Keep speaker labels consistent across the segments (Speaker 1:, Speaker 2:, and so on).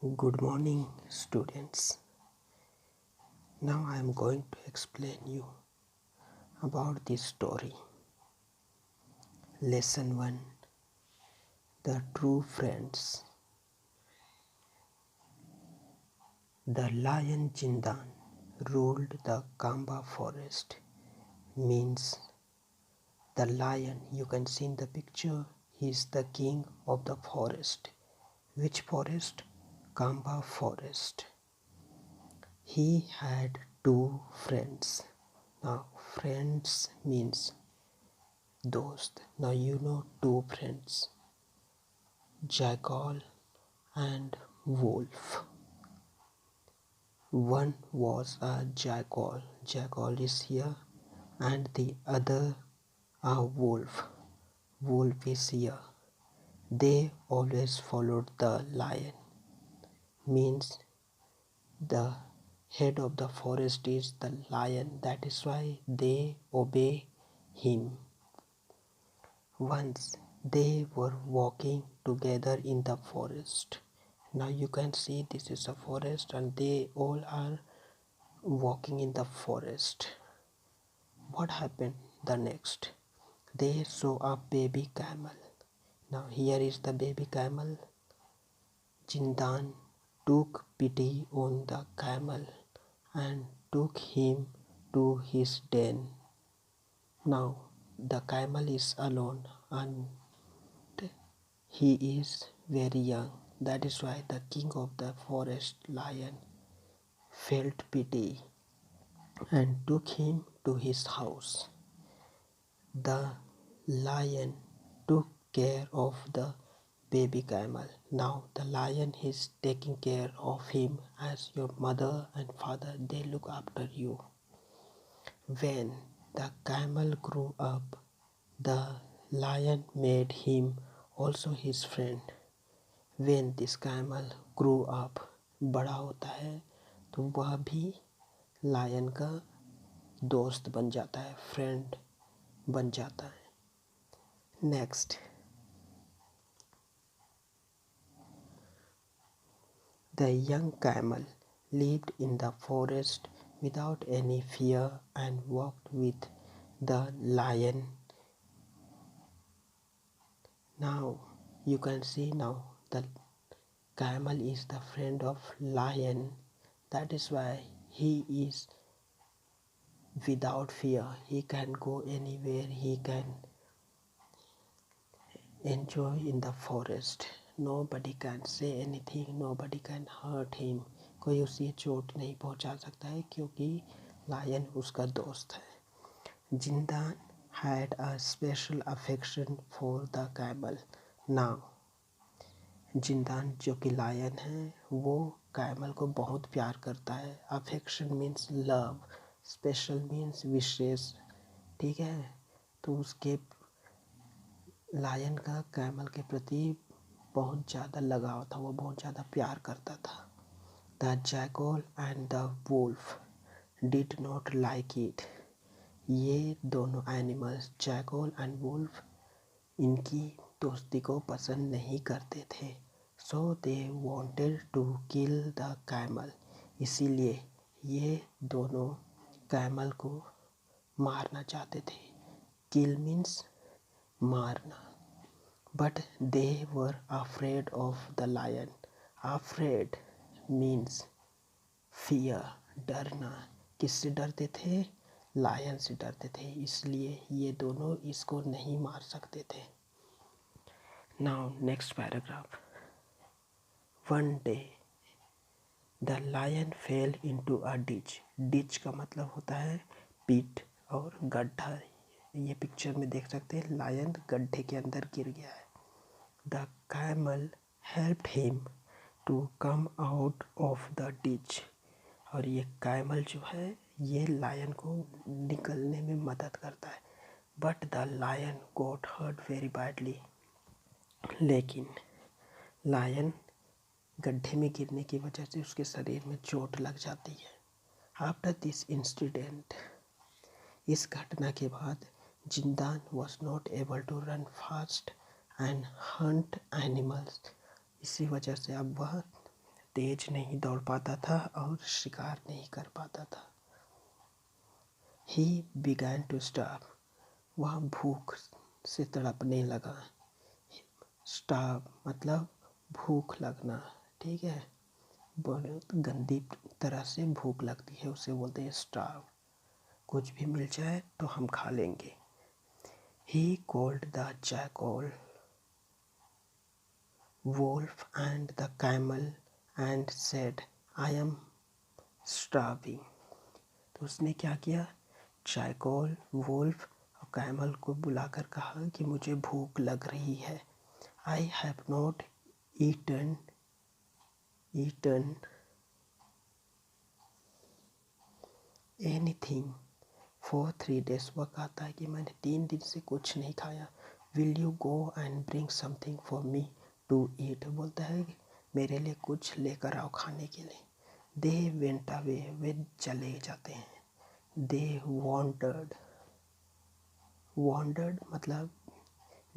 Speaker 1: Good morning, students. Now I am going to explain you about this story. Lesson 1: The True Friends. The lion Jindan ruled the Kamba forest. Means the lion you can see in the picture, he is the king of the forest. Which forest? Kamba forest. He had two friends. Now friends means dost. Now you know two friends, jackal and wolf. One was a jackal. Jackal is here, and the other a wolf. Wolf is here. They always followed the lion. Means the head of the forest is the lion. That is why they obey him. Once they were walking together in the forest. Now you can see this is a forest and they all are walking in the forest. What happened the next? They saw a baby camel. Now here is the baby camel. Jindan took pity on the camel and took him to his den. Now the camel is alone and he is very young. That is why the king of the forest, lion, felt pity and took him to his house. The lion took care of the baby camel. Now the lion is taking care of him as your mother and father, they look after you. When the camel grew up, the lion made him also his friend. When this camel grew up, बड़ा होता है तो वह भी lion का दोस्त बन जाता है, फ्रेंड बन जाता है. Next, the young camel lived in the forest without any fear and walked with the lion. Now you can see now the camel is the friend of lion. That is why he is without fear. He can go anywhere. He can enjoy in the forest. Nobody can say anything. Nobody can hurt him. कोई उसे चोट नहीं पहुंचा सकता है क्योंकि lion उसका दोस्त है. जिंदान had a special affection for the camel. Now जिंदान जो कि लायन है वो कैमल को बहुत प्यार करता है. Affection means love, special means विशेष. ठीक है, तो उसके लायन का कैमल के प्रति बहुत ज़्यादा लगाव था, वो बहुत ज़्यादा प्यार करता था. The jackal and the wolf did not like it. ये दोनों एनिमल्स जैकल एंड वुल्फ इनकी दोस्ती को पसंद नहीं करते थे. So they wanted to kill the camel. इसीलिए ये दोनों कैमल को मारना चाहते थे. किल मीन्स मारना. But they were afraid of the lion. Afraid means fear, डरना. किससे डरते थे? लायन से डरते थे. इसलिए ये दोनों इसको नहीं मार सकते थे. Now next paragraph. One day the lion fell into a ditch. ditch का मतलब होता है पिट और गड्ढा. ये पिक्चर में देख सकते हैं, लायन गड्ढे के अंदर गिर गया है. The camel helped him to come out of the ditch. और ये कैमल जो है ये लायन को निकलने में मदद करता है. But the lion got hurt very badly. लेकिन लायन गड्ढे में गिरने की वजह से उसके शरीर में चोट लग जाती है. आफ्टर दिस इंसिडेंट, इस घटना के बाद Zindan was not able to run fast and hunt animals. इसी वजह से अब वह तेज नहीं दौड़ पाता था और शिकार नहीं कर पाता था। He began to starve. वह भूख से तड़पने लगा। Starve मतलब भूख लगना, ठीक है। बहुत गंदी तरह से भूख लगती है, उसे बोलते हैं starve। कुछ भी मिल जाए तो हम खा लेंगे। He called the jackal, wolf and the camel and said, I am starving. तो उसने क्या किया, जैकल, वुल्फ और कैमल को बुलाकर कहा कि मुझे भूख लग रही है। I have not eaten anything for 3 days। वह कहता है कि मैंने 3 दिन से कुछ नहीं खाया। Will you go and bring something for me to eat. बोलता है कि मेरे लिए कुछ लेकर आओ खाने के लिए। दे वेंट अवे, वे चले जाते हैं। दे वॉन्डर्ड मतलब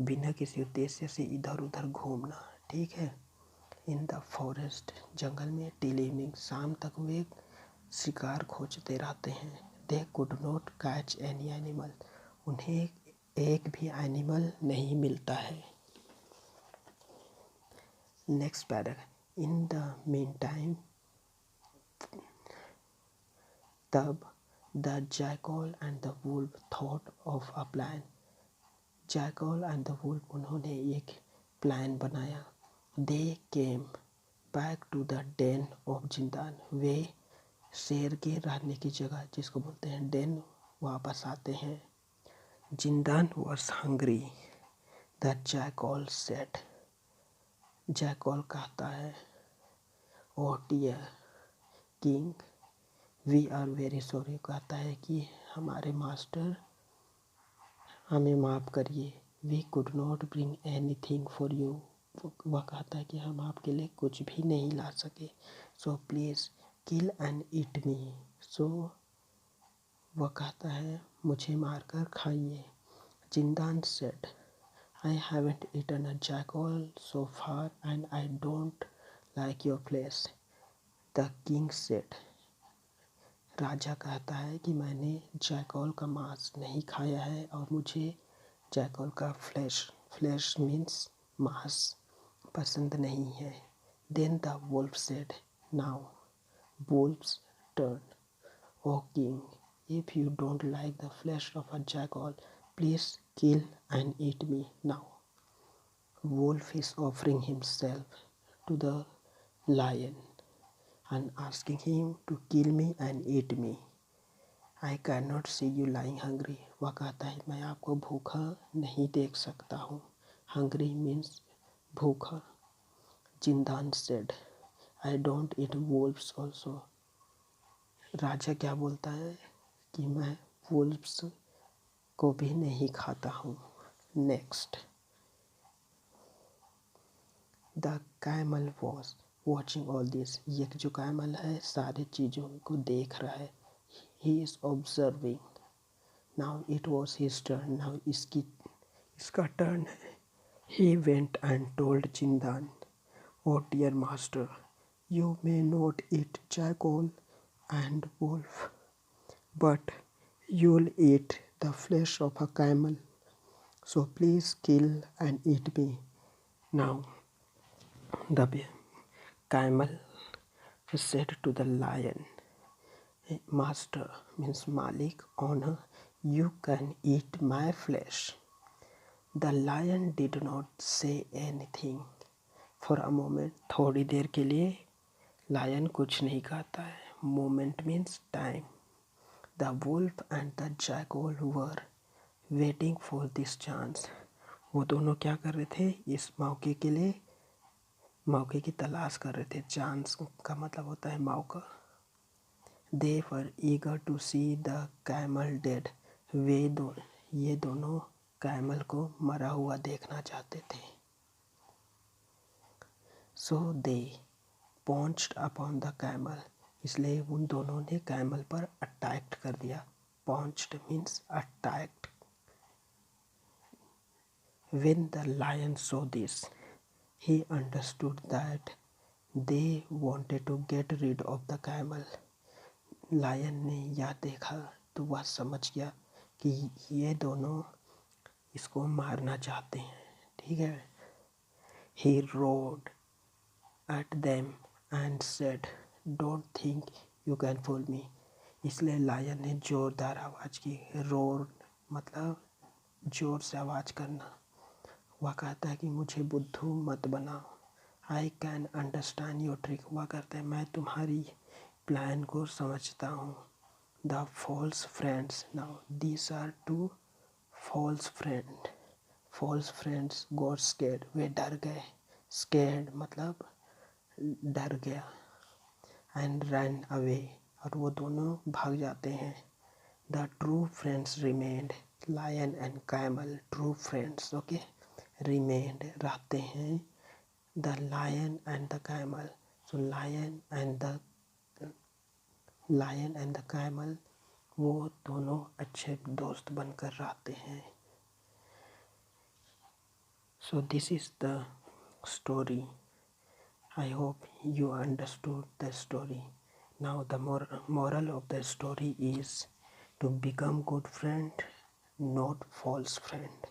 Speaker 1: बिना किसी उद्देश्य से इधर उधर घूमना, ठीक है। इन द फॉरेस्ट, जंगल में, टिल इवनिंग, शाम तक वे शिकार खोजते रहते हैं। They could not catch any animal, उन्हें एक भी एनिमल नहीं मिलता है। Next paragraph, in the meantime, तब the jackal and the wolf thought of a plan. Jackal and the wolf, उन्होंने एक प्लान बनाया। They came back to the den of Zindan, वे शेर के रहने की जगह जिसको बोलते हैं डेन वापस आते हैं। Zindan was hungry. The jackal said, jackal कहता है, oh dear king we are very sorry. कहता है कि हमारे मास्टर हमें माफ़ करिए। We could not bring anything for you. वह कहता है कि हम आपके लिए कुछ भी नहीं ला सके। So please kill and eat मी। सो वह कहता है मुझे मारकर खाइए। Zindan said, I haven't eaten a jackal so far and I don't like your flesh. The king said, राजा कहता है कि मैंने जैकल का मांस नहीं खाया है और मुझे जैकल का फ्लैश मीन्स मांस पसंद नहीं है। Then the wolf said, now wolf's turn, O king if you don't like the flesh of a jackal please kill and eat me now. Wolf is offering himself to the lion and asking him to kill me and eat me. I cannot see you lying hungry. वह कहता है मैं आपको भूखा नहीं देख सकता हूँ। Hungry means भूखा। जिंदान said, I don't eat wolves also. राजा क्या बोलता है कि मैं wolves को भी नहीं खाता हूँ। Next, the camel was watching all this. ये जो कैमल है सारी चीज़ों को देख रहा है। He is observing. Now it was his turn. Now इसका टर्न है। He went and told Jindan, oh dear master, you may not eat jackal and wolf, but you'll eat the flesh of a camel. So please kill and eat me. Now the camel said to the lion, master means Malik, owner, you can eat my flesh. The lion did not say anything for a moment. थोड़ी देर के लिए lion कुछ नहीं कहता है। Moment means time. The wolf and the jackal were waiting for this chance. वो दोनों क्या कर रहे थे, इस मौके के लिए मौके की तलाश कर रहे थे। चांस का मतलब होता है मौका। They were eager to see the camel dead. ये दोनों कैमल को मरा हुआ देखना चाहते थे। So they pounced upon the camel. इसलिए उन दोनों ने कैमल पर अटैक कर दिया। Pounced means attacked. When the lion saw this, he understood that They wanted to get rid of the camel. Lion ने यह देखा तो वह समझ गया कि ये दोनों इसको मारना चाहते हैं, ठीक है। He roared at them and said, "Don't think you can fool me." इसलिए लायन ने ज़ोरदार आवाज़ की। रोर मतलब ज़ोर से आवाज़ करना। वह कहता है कि मुझे बुद्धू मत बनाओ। I can understand your trick. वह कहता है मैं तुम्हारी प्लान को समझता हूँ। The false friends, now these are two false friend. False friends got scared, वे डर गए। स्कैर्ड मतलब डर गया। एंड रन अवे, और वो दोनों भाग जाते हैं। The true friends remained, lion and camel, true friends, okay, remained रहते हैं। The lion and the camel, so lion and the camel वो दोनों अच्छे दोस्त बनकर रहते हैं। So this is the story. I hope you understood the story. Now the moral of the story is to become good friend, not false friend.